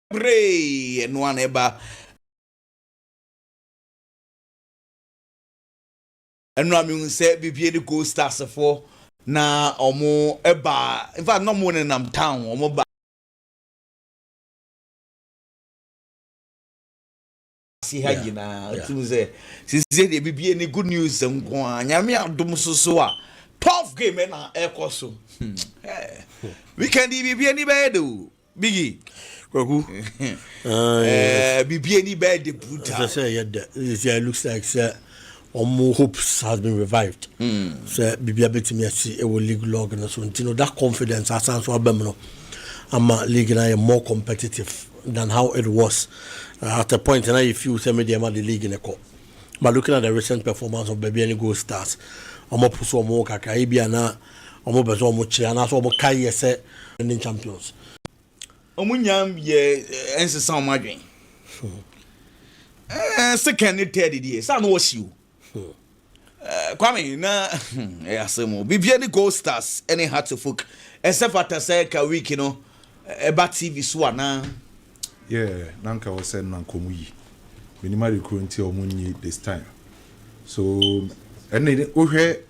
Bray and one eba and Ramu said Bibiani Goldstars for na omo eba in fact no more than I'm town omo ba see how you na to say the Bibiani good news nko anyame adom so a tough game na ekoso weekend Bibiani bedo biggie Kwaku. Bibiani bed the brutal. As I say, it looks like more hopes has been revived. So Bibiani see a league log and so that confidence as sounds so abemno. League now more competitive than how it was at a point. And I feel some media the league in a cup. But looking at the recent performance of Bibiani Goldstars, more puso more Kakaibiana, more bezo more Chiana, so more Kai say winning champions. Omunyam ye ensesa omadwen. Second third day, say no was you. Kwame na asemo. Bibiani Goldstars any hard to folk. Except for say ka week you know eba TV so na. Yeah, nanka was saying nankomu yi. Minimal recruiting omunyi this time. So and then ohwe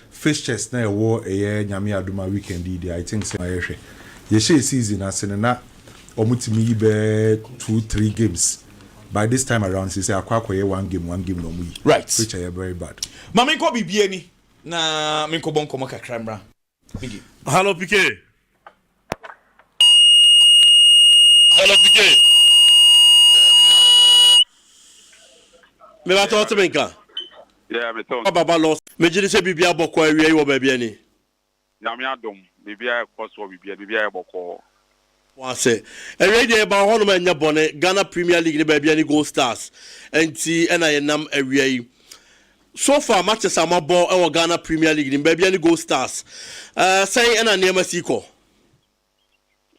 fixtures na wo eye nyame aduma weekend dey I think say ayehwe. Ye season asene na omutimi be 2-3 games. By this time around, she say akwakoye one game no mu. Right. Which are very bad. Mama ko Bibiani na minko bon komo kakramra. Bigi. Hello PK. Hello PK. Me ba to menka. Yeah, me to. Baba lost. Me jiri se Bibia bokọ awie wo Bibiani. Nyame adom. Bibia koso Bibia bokọ. Wase already about hono manya bone Ghana Premier League ne Bibiani Goldstars enti na ye nam awia yi so far matches amabo e Ghana Premier League ne Bibiani Goldstars say na ne masiko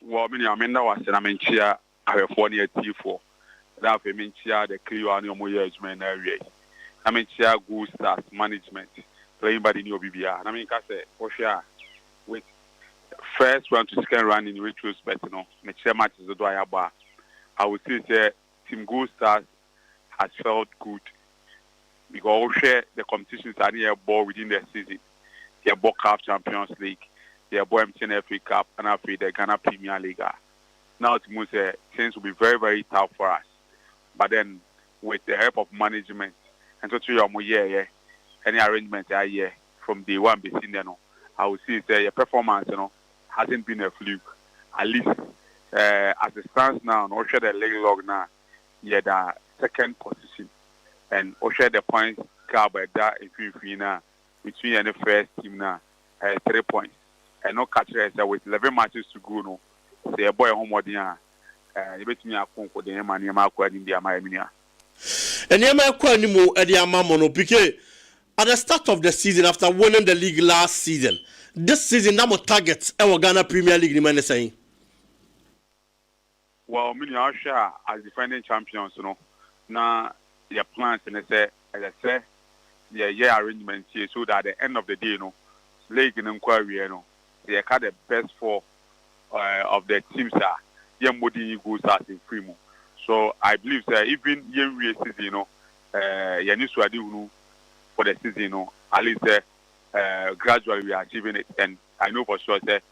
wo me nyame na wase na menchia ahwefo ne atifo da fe menchia the clear ne omo ye adwuma na awia yi na menchia Goldstars management playing by the new Bibia na me ka say wo hwe with first round to second round in retrospect, you know, the chair matches do I would say Team Goldstars has felt good because share the competitions are near ball within the season. They are CAF Champions League, they are MTN FA Cup, and after the Ghana Premier League. Now, to say things will be very, very tough for us. But then, with the help of management, and so to your any arrangement from day one, I would say your performance, you know, hasn't been a fluke. At least as it stands now, Osha the leg log now, yeah, the second position, and Osha the points gap by that between the first team now, 3 points, and no catcher with 11 matches to go. No, say a boy home what you bet me a conquer the money in the Amaya. And Yama Kwanimu at the Amamono PK at the start of the season after winning the league last season. This season, number targets our Ghana Premier League, man is saying. Well, many are sure as defending champions, you know. Now, their plans, and as I say, their year arrangement here, so that at the end of the day, you know, league and inquiry, you know, they had the best four of the teams are Yamodi Goldstars in Primo. So I believe that even Yemwe season, you know, Yaniswadi for the season, you know, at least gradually we are achieving it, and I know for sure that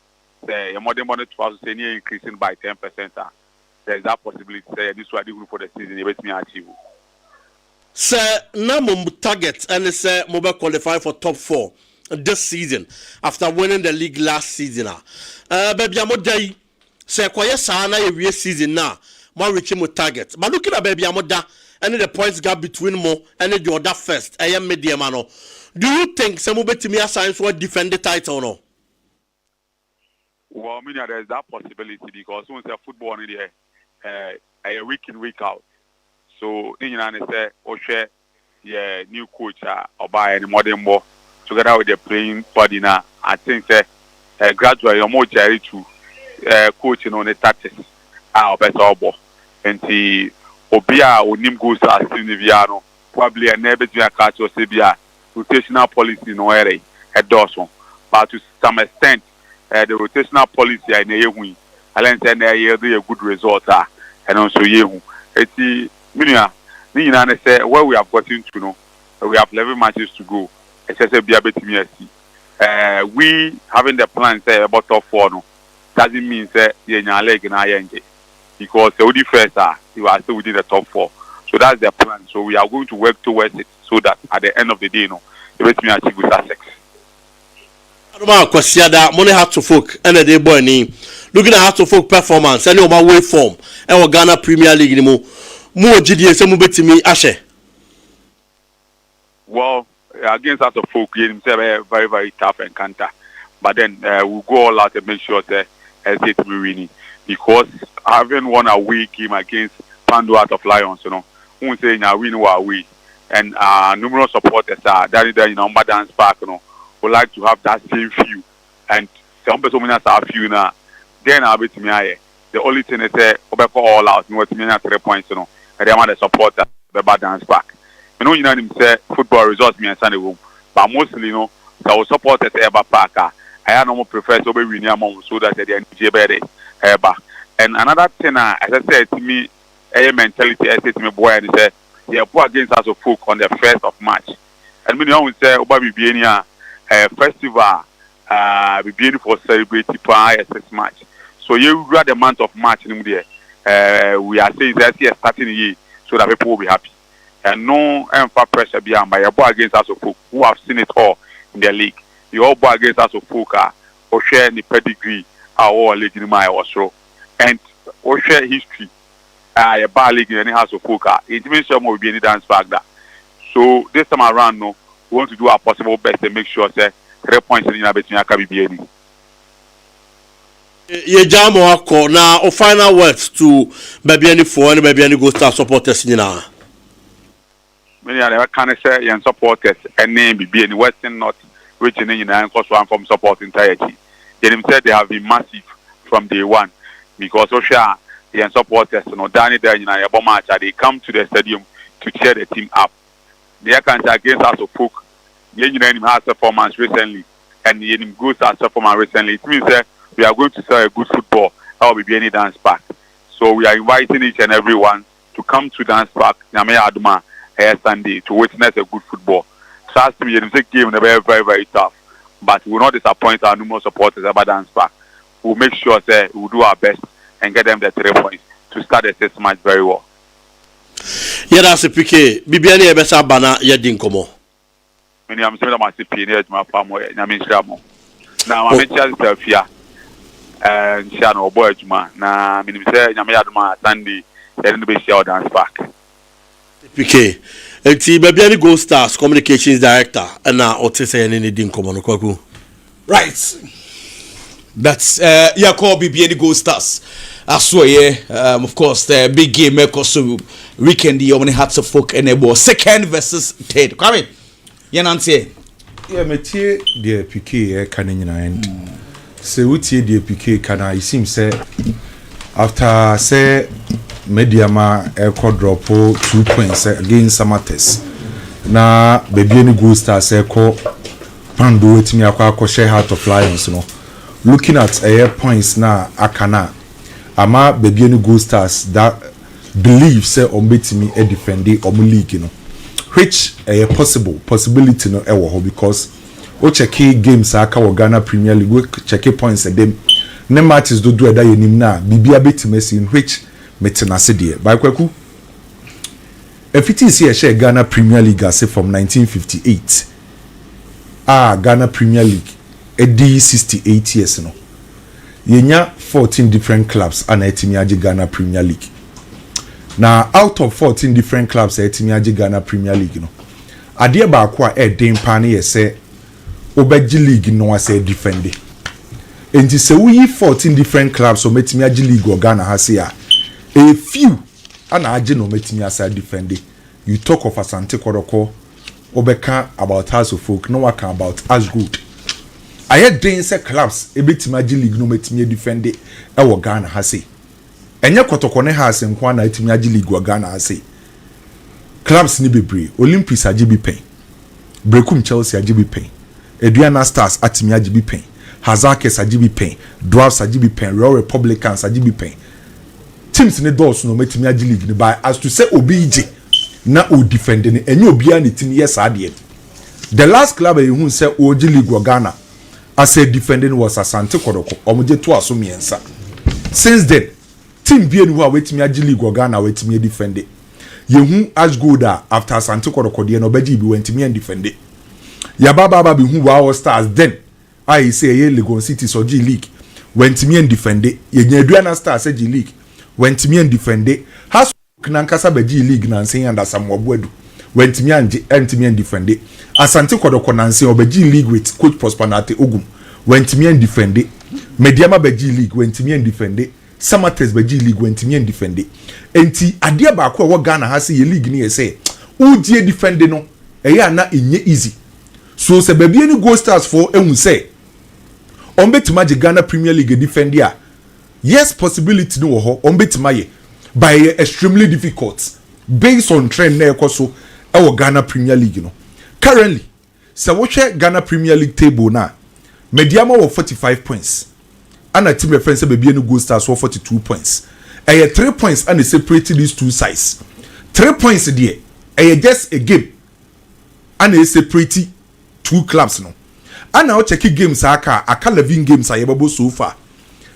the modern 2000 increasing by 10%. There is that possibility. This was the for the season. Let me achieve. Sir, now target and say mobile qualify for top 4 this season after winning the league last season. Baby, I'm day. Say kwaya sana every season now. More reaching mo target. But looking at baby, I'm and the points gap between mo and the other first. I am medium man. Do you think some of the science will defend the title or no? Well, I mean, there is that possibility because once a football in there, a week in, week out. So, in the say, or share new coach or buy any modern ball together with the playing body now. I think that gradually you're more jerry to coaching on the tactics or better ball. And the Obia or Nim goes as Viano, probably a neighbor to a catch or Sebia. Rotational policy no area at Dawson, but to some extent, the rotational policy in the win. I learned that they do a good result. and also you. Eti minia, ni na say where we have gotten to know, we have 11 matches to go. It's just a BBT. We having the plan say about top 4 no doesn't mean say you leg in our because the first you are still within the top 4. So that's the plan. So we are going to work towards it so that at the end of the day, you know, the best me achieve with success. Adoma Kwasiada, money had to folk, and a day boy name. Looking at how to folk performance, and my way form, and Ghana Premier League anymore. More GDS, some bit to me, Ashe. Well, against us of folk, he himself a very, very tough encounter. But then we'll go all out and make sure that it's to be winning. Because having won a away game against Pando out of Lions, you know. Who say now we know our way, and numerous supporters are there in Umba Dance Park, you know, would like to have that same view, and some people have few now. Then I'll be to me. The only thing is say all out, you know, to me 3 points, you know, and they want the support at the Dance Park. You know, him say football results me and Sunday room, but mostly, you know, so supporters ever park. I no more prefer to be winning among so that they are better ever. And another thing, as I said to me. A mentality, I say to me, boy, and he said, yeah, put against us of folk on the 1st of March. And when you say, Oba Bibiani, festival, Bibiani for celebrating SS match. So you read the month of March in there. We are saying that here starting the year so that people will be happy. And no emphasis pressure behind by a boy against us of folk who have seen it all in the league. You all boy against us of folk or share the pedigree, our league in my also. And or share history. A bar league in any house of folk. It means some will be any dance back that. So this time around, no, we want to do our possible best and make sure that 3 points in the between Bibiani. Ye jam or now or final words to Bibiani for and Bibiani Goldstars supporters now. Many are can say and supporters and name Bibiani Western North, which in the course one from support entirety. They said they have been massive from day one because Osha. And supporters, you know, Danny there in a match, they come to the stadium to cheer the team up. They can against us of folk. They has performance recently, and the Goldstars performance recently. It means that we are going to sell a good football. How will be any dance park? So we are inviting each and everyone to come to dance park, Nyame Aduma, Sunday to witness a good football. Trust me, the game is very, very, very tough, but we will not disappoint our numerous supporters about dance park. We will make sure that we will do our best and get them the 3 points to start the 6th match very well. Yeah, that's a PK. Bibiani Ebesa Bana Yadinkomo. When I'm saying about CP, my family, I mean, now I'm in Chelsea here and Shano Boyjuma. Now, I mean, say, Yamayadma, Sandy, then the base dance back. PK. Bibiani Goldstars Communications Director, and now Otese and any Dinkomo. Right. That's Yako Bibiani Goldstars. As well, of course, the big game also weekend the only hearts of folk and it was second versus third. Come in. You know say? Yeah, me tie the PK can in end. Say we tie the PK can I seem say after say Mediama Echo drop 2 points against Samates. Na Bibiani Goldstars Echo Pando with me akwa share Heart of Lions, you know. Looking at points na akana ama Bibiani Goldstars that believe say ombetimi e defend the league, you know, which a possibility no ewo because o check games aka wo Ghana Premier League, we check points them ne matches do da yenim na bibia betimesi in which metenase de by kwaku FTC e share Ghana Premier League as from 1958 Ghana Premier League edi 68 years no yenya 14 different clubs and etimiaje Ghana Premier League. Now out of 14 different clubs etimiaje Ghana Premier League no ade ba ko a den pa na yese obaji league no ase defend. Enti se we 14 different clubs so metimiaje league o Ghana ha se a few ana age no metimi asa defend. You talk of Asante Kodoko obeka about House of Folk, no waka about as good. I had dance clubs ebetimaji league no metimi defend e wo Ghana ha se. Enye Kotoko ne ha se nkwa na etimiaji league wo Ghana ha se. Clubs ni bebre, Olympics ajibi pen. Brekum Chelsea ajibi pen. Aduana Stars atimi ajibi pen. Hazakes ajibi pen. Dwarfs ajibi pen. Royal Republicans ajibi pen. teams ne doors no metimi agi league ne by as to say obj na o defend ne enye obia ne team yes ade the last club I who say ogi league wa Ghana as a defending was Asante Kodoko omoje to aso miensa since then team bi enu a wetimi agi league wa Ghana wetimi defend yehu as good after Asante Kodoko de no beji bi wentimi and defend ya baba bi hu wa stars then I say ye Legon City so G league wentimi and defend ye nyaduana stars G league wentimi and defend has nankasa beji league nansen and asamwabuadu wentimi and defend Asante Kodoko nansen obeji league with coach Prosperity Ogum wentimi and defend Mediama beji league wentimi and defend Samates beji league wentimi and defend enti ade ba ko wo Ghana ha se ye league ni say ujie defend no eya na enye easy so se Bibiani Goldstars for ehun say ombetima je Ghana Premier League defend ya yes possibility no ho ombetima ye by extremely difficult based on trend na ekoso e Ghana Premier League no currently se wo hwe Ghana Premier League table na Mediama wo 45 points and team friends say Bibiani Goldstars wo 42 points 3 points and separate these two sides 3 points there just a game and separate two clubs no and now check games aka 11 games ayebabo so far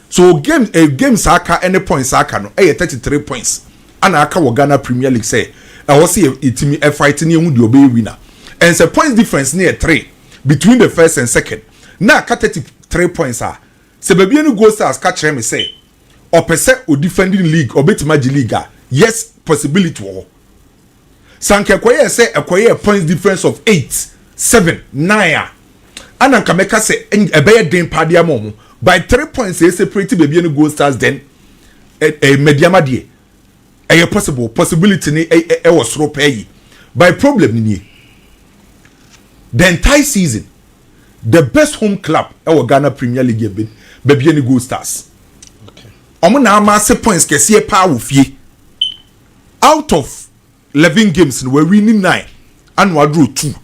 so games aka any points aka no 33 points and aka wo Ghana Premier League say I was see itimi fighting hu de obey winner and the points difference near 3 between the first and second na aka 33 points are se Bibiani Goldstars catch me say opese o defending league obetima gi league yes possibility wo sanke koye say ekoye points difference of 8 7 9 ana kameka say ebeye den padia mom by 3 points they separate Bibiani Goldstars then Mediama die possibility ni was ro pay by problem ni the entire season the best home club Ghana Premier League Bibiani Goldstars omo na amasse points kese pa wofie out of 11 games we winning 9 and we draw 2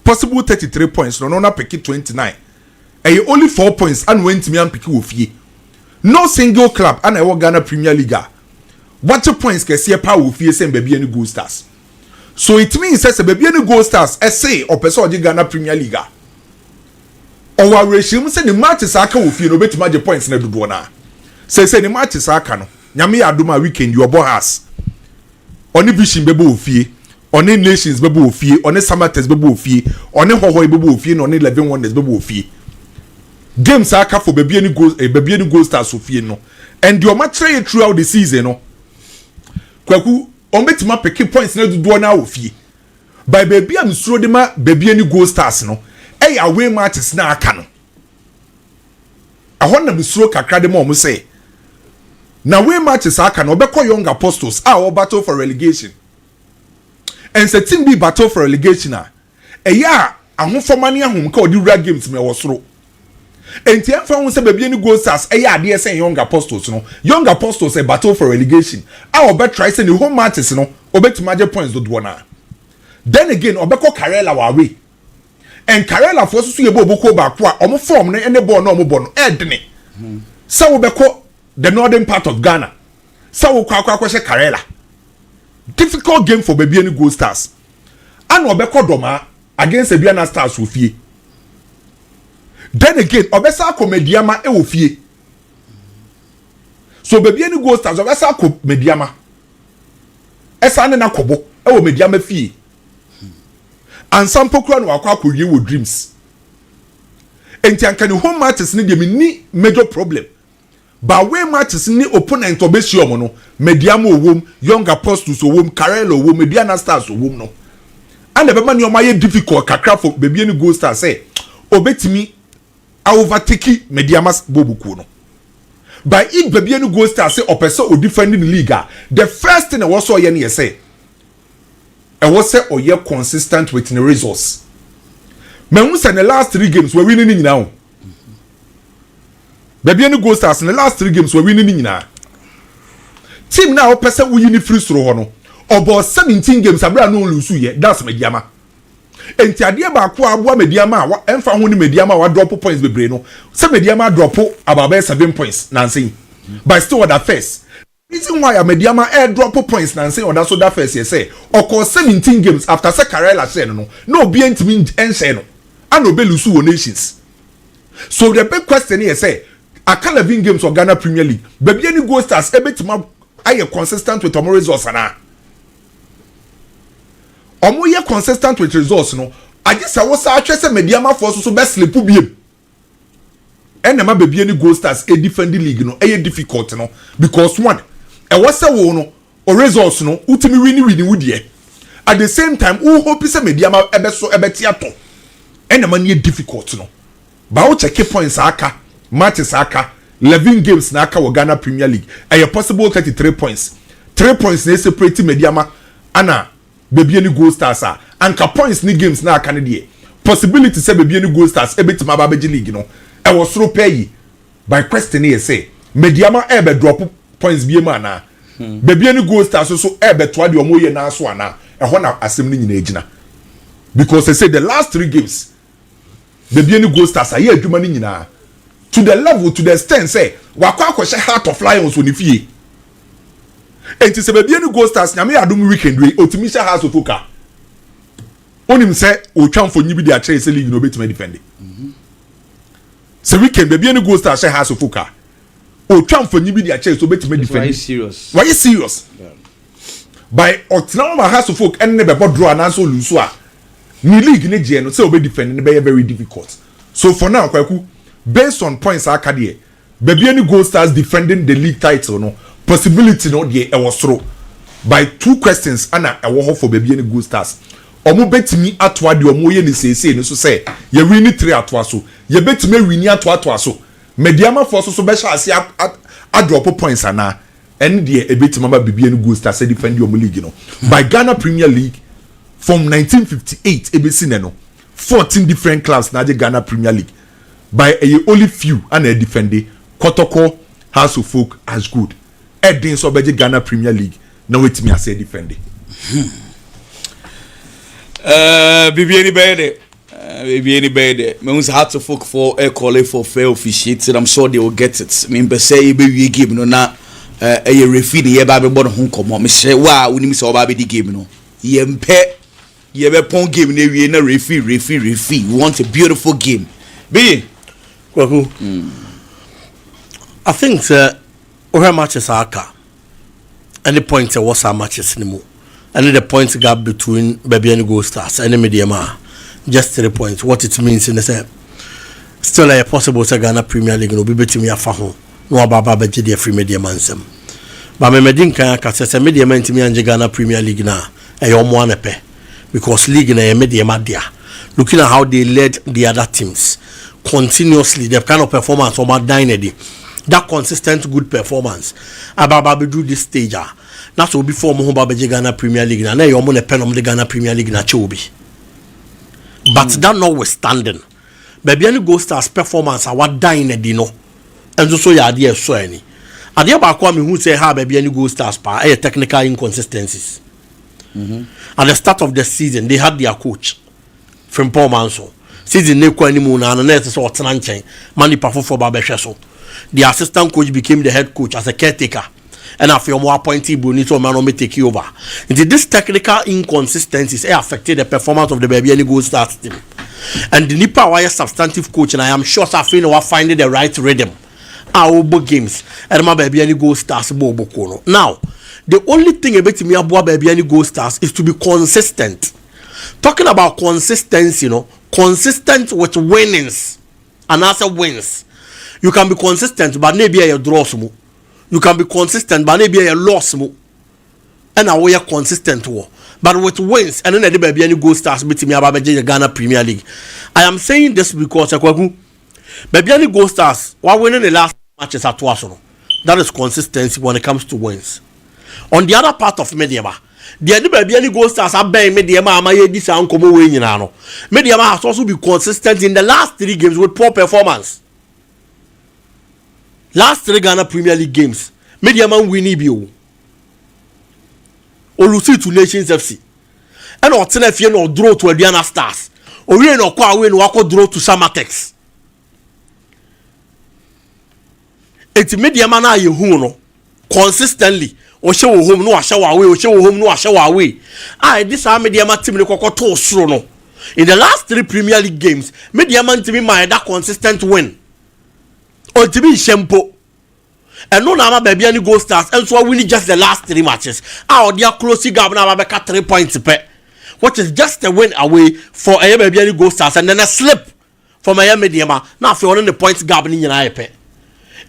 possible 33 points no na pick 29 only 4 points and went me and pick wofie no single club and I Ghana Premier League what points kese pa wofie say Bibiani Goldstars so it means say Bibiani Goldstars say or person Ghana Premier League or wa regime say the matches aka wofie no betima je points na dodo na say the matches aka no nyame adoma weekend you obo has oni vision bebo ofie oni nations bebo ofie oni samates bebo ofie oni hoho bebo ofie no oni 11 wonders bebo ofie games aka for Bibiani Goldstars ofie no and your match throughout the season no kwaku ombetima pick points na dodo na ofie by baby am suro de ma Bibiani Goldstars no away matches na aka no ahon na misuro kakra de mo say na we matches aka no obekọ Young Apostles our battle for relegation and say team be battle for relegation ahofoma ne ahom ka odi rag games me wosoro enti afa hu say Bibiani Goldstars ade say Young Apostles no Young Apostles say battle for relegation obe try say the home matches no obetima je points do na then again obekọ Karela wa away and Karela for so ye boboko ba ko a omo form no ene ball no omo ball no edne say obekọ the northern part of Ghana so kwa she Karela difficult game for Bibiani Goldstars and obekọ doma against Bibiani Stars ofie then again obesa ko Mediama ofie so Bibiani Goldstars obesa ko Mediama esa ne na kobo Mediama fie and some pokura no akwa kowie wo dreams enti anka ne home matches ne dem ni major problem but we matches ni opponent obesio mo no Mediama owom Young Apostles owom Karela owom Bibiani Stars owom no and the man your difficult kakra for Bibiani Goldstars say obetimi overtake Mediama's bobuku no by it Bibiani Goldstars say opesa o defending the league the first thing I was so ye say I was say or ye consistent with the results me say the last 3 games we winning now Bibiani Goldstars in the last 3 games we winning now team now opesa we win free throw no about 17 games abra no lose ye that's Mediama enti ade ba ko aboa Mediama emfa ho ni Mediama wa drop points bebre no say Mediama drop about 7 points nansen but still at first reason why Mediama air drop points and say on that so that first year say or cause 17 games after say Karela said no be ent mean and say no and no be lusu nations. So the big question here say I can't 11 games of Ghana Premier League. Bibiani Goldstars able to are consistent with Omo results na. Omo ye consistent with results no. I just was say Mediama force so best sleep biem. And my Bibiani Goldstars a defending league no a difficult no because one e was say wo no or results no utimi win would ye. At the same time who hope say Mediama ebe so ebe tiato. And man ye difficult no. Ba o check points aka matches aka 11 games na aka wo Ghana Premier League a possible 33 points 3 points na separate Mediama ana Bibiani Goldstars anka points ni games na aka ne de possibility say Bibiani Goldstars ebetima ba beji league no e wo soro pay by question here say Mediama ebe drop points bi ma na Bibiani Goldstars so ebe to ade omoye na so ana e ho na asem ni nyina ejina because they say the last 3 games Bibiani Goldstars aye adwuma ni nyina to the level to the extent say wakwa akwhye Heart of Lions woni fie enti se Bibiani Goldstars nyame adom weekend we otimi hye House of Oka onim se otwamfo nyi bi de akere se league no betima defend se weekend Bibiani Goldstars hye House of Oka otwamfo nyi bi de akere so betima defend why serious yeah. By otna ma House of Oka enne be draw na so lusu a ni league ne je no say obe defend ne be very difficult so for now kwaku based on points akade Bibiani Goldstars defending the league title no possibility no de e was through by 2 questions ana e wo for Bibiani Goldstars omo betimi atwa de omo ye ni sese no so say ye win 3 atwa so ye betimi win atwa so Mediama force so be sha ase a drop points ana en de e betimi ba Bibiani Goldstars defend omo league no by Ghana Premier League from 1958 ebesi ne no 14 different clubs na the Ghana Premier League by a only few and a defender Kotoko House of Folk as good Edin so beje Ghana Premier League now wait me as a defender Bibiani bede means House of Folk for a call for fair officiates and I'm sure they will get it I mean be say be game no na a referee ye ba be born home come me say wa we nim say oba be the game no ye mpe ye be pon game na wie na referee we want a beautiful game be Kwaku. I think where matches are any point was our matches anymore. And the points gap between Bibiani Goldstars and Mediama just 3 points. What it means in the same still a possible Ghana Premier League no be betting me afa ho. No ababa beje de free Mediama nsem. Ba me medin kan ka se Mediama ntimi anje Ghana Premier League na e yo mo anepe because league na e Mediama dia. Looking at how they led the other teams continuously, the kind of performance on my dynasty, that consistent good performance. Ababa do this stage. That's what before Mohomba Ghana Premier League. And now you're on a pen of the Ghana Premier League na chobi. But that notwithstanding, Bibiani Goldstars performance what dynasty no, and so your idea so any. Idea about Kwame who say how Bibiani Goldstars pa a technical inconsistencies. At the start of the season, they had their coach from Paul Manso. Season ne kwa ni mu na na so otena nchen mani pa fofo ba behwe so the assistant coach became the head coach as a caretaker and after more appointee Bruni so man no take over into this technical inconsistencies affected the performance of the Bibiani Goldstars team and the nipa wire substantive coach and I am sure Safin will find the right rhythm our games and my Bibiani Goldstars bo kono now the only thing about me about Bibiani Goldstars is to be consistent. Talking about consistency, you know, consistent with winnings and also wins. You can be consistent, but maybe a draw smo. You can be consistent, but maybe a loss mo. And now we are consistent war. But with wins, and then the Bibiani Goldstars beating me about the Ghana Premier League. I am saying this because Bibiani Goldstars while winning the last matches at Twasono. That is consistency when it comes to wins. On the other part of Mediama, the Bibiani Goldstars are buying Mediama amaye this and come away in ano. Mediama has also been consistent in the last 3 games with poor performance. Last 3 Ghana Premier League games, Mediama win ibio. Olusi to Nations FC. And or Tenefie no draw to Aduana Stars. Or we no kwa we no wako draw to Samatex. Eti Mediama na ye hu no. consistently o show home no show away o show home no show away this our media team to soro no in the last 3 Premier League games media man team mind that consistent win o to be shempo and no na Bibiani Goldstars and so winning just the last 3 matches they are closing gap now make 3 points per which is just a win away for Bibiani Goldstars and then a slip from media man now if you want the points gap ni nyina pe.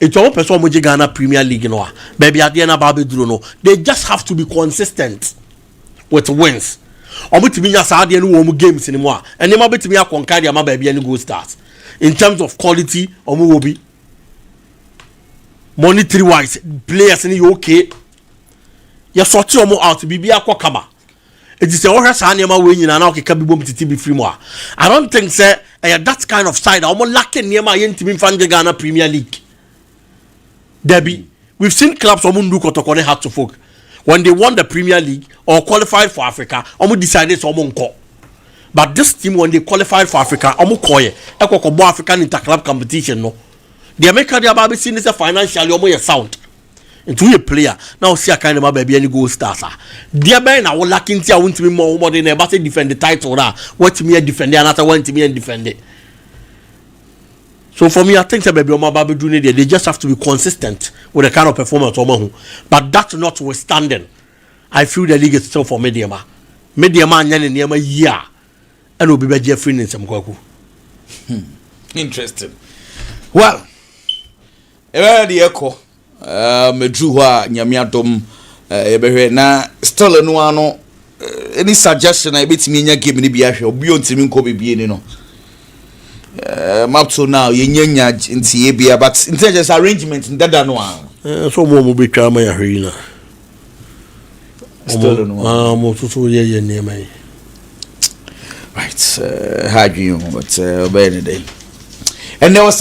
It's all person who Ghana Premier League no baby at the end of no they just have to be consistent with wins omo timi nya saa de no wo games anymore and them betimi akonka de ama baby any Goldstars in terms of quality omo will be monetary wise players ni okay ya sort omo out bibi akokama it is a horror saa na we nyina na okeka bibom titi bi free mo I don't think say that kind of side omo lacking niema yentimi fan Ghana Premier League. Debbie, we've seen clubs Omundu Kotokone had to folk when they won the Premier League or qualified for Africa, Omu decided Omunko. But this team, when they qualified for Africa, Omu Koye, Eko African interclub competition, no. The American Ababi seen is a financially Omu sound. Into a player now see a kind of baby any Goldstars. Dear Ben, I will lacking to want to be more than a but defend the title. What me defend another one to me and defend it. So for me, I think they just have to be consistent with the kind of performance. But that notwithstanding, I feel the league is still for Mediama. Mediama and Yama year and will be better free in some Goku. Interesting. Well, the echo, Medruwa, Nyamiatom, na still no one. Any suggestion I bet me give me the Biafra beyond Timin Kobe Bibiani. Up to now, you nyanya in Siebia, but in terms of arrangement in that one. So more will be Kama Arena. Still no right, had you, but Benedict. And there was